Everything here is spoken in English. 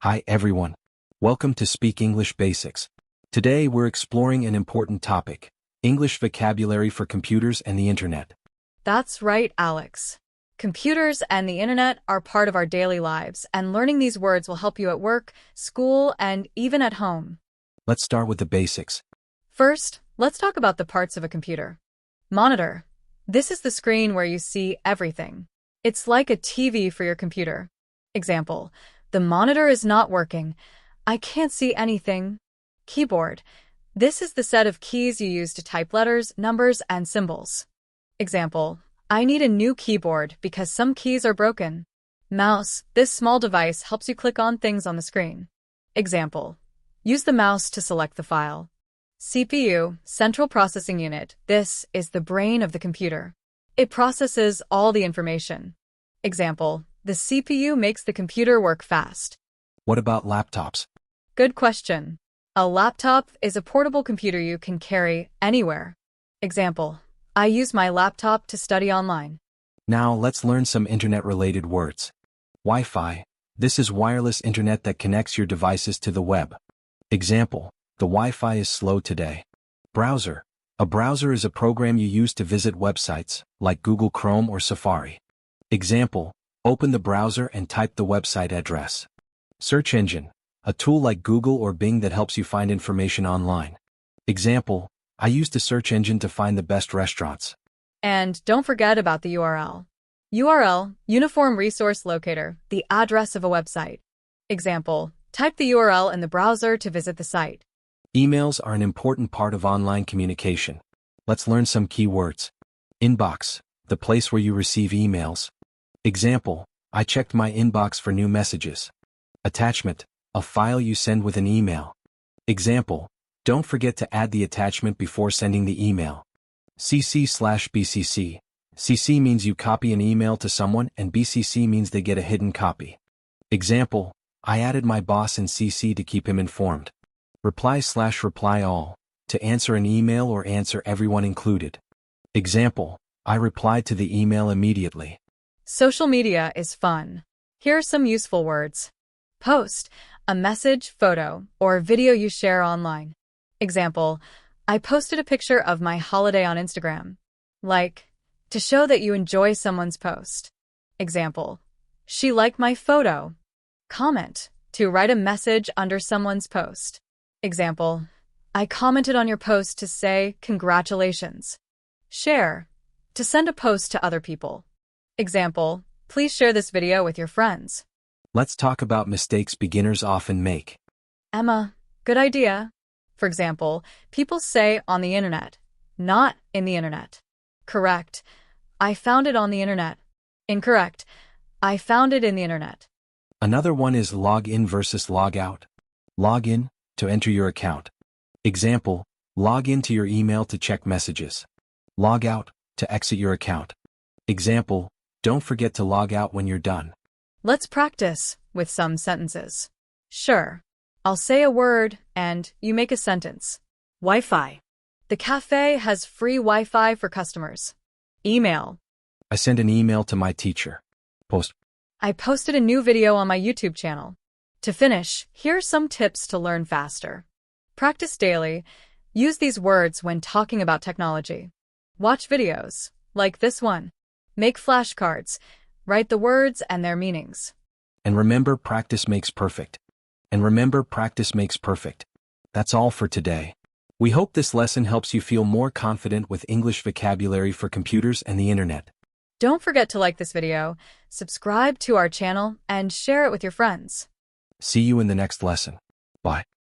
Hi everyone. Welcome to Speak English Basics. Today we're exploring an important topic, English vocabulary for computers and the internet. That's right, Alex. Computers and the internet are part of our daily lives, and learning these words will help you at work, school, and even at home. Let's start with the basics. First, let's talk about the parts of a computer. Monitor. This is the screen where you see everything. It's like a TV for your computer. Example: the monitor is not working. I can't see anything. Keyboard. This is the set of keys you use to type letters, numbers, and symbols. Example: I need a new keyboard because some keys are broken. Mouse. This small device helps you click on things on the screen. Example: use the mouse to select the file. CPU, Central Processing Unit. This is the brain of the computer. It processes all the information. Example: the CPU makes the computer work fast. What about laptops? Good question. A laptop is a portable computer you can carry anywhere. Example: I use my laptop to study online. Now let's learn some internet-related words. Wi-Fi. This is wireless internet that connects your devices to the web. Example: the Wi-Fi is slow today. Browser. A browser is a program you use to visit websites, like Google Chrome or Safari. Example: open the browser and type the website address. Search engine. A tool like Google or Bing that helps you find information online. Example: I use the search engine to find the best restaurants. And don't forget about the URL. URL, Uniform Resource Locator, the address of a website. Example: type the URL in the browser to visit the site. Emails are an important part of online communication. Let's learn some key words. Inbox, the place where you receive emails. Example: I checked my inbox for new messages. Attachment, a file you send with an email. Example: don't forget to add the attachment before sending the email. CC/BCC. CC means you copy an email to someone and BCC means they get a hidden copy. Example: I added my boss in CC to keep him informed. Reply/reply all, to answer an email or answer everyone included. Example: I replied to the email immediately. Social media is fun. Here are some useful words. Post, a message, photo, or video you share online. Example: I posted a picture of my holiday on Instagram. Like, to show that you enjoy someone's post. Example: she liked my photo. Comment, to write a message under someone's post. Example: I commented on your post to say congratulations. Share, to send a post to other people. Example: please share this video with your friends. Let's talk about mistakes beginners often make. Emma, good idea. For example, people say on the internet, not in the internet. Correct: I found it on the internet. Incorrect: I found it in the internet. Another one is log in versus log out. Log in, to enter your account. Example: log into your email to check messages. Log out, to exit your account. Example: don't forget to log out when you're done. Let's practice with some sentences. Sure. I'll say a word and you make a sentence. Wi-Fi. The cafe has free Wi-Fi for customers. Email. I sent an email to my teacher. Post. I posted a new video on my YouTube channel. To finish, here are some tips to learn faster. Practice daily. Use these words when talking about technology. Watch videos, like this one. Make flashcards. Write the words and their meanings. And remember, practice makes perfect. That's all for today. We hope this lesson helps you feel more confident with English vocabulary for computers and the internet. Don't forget to like this video, subscribe to our channel, and share it with your friends. See you in the next lesson. Bye.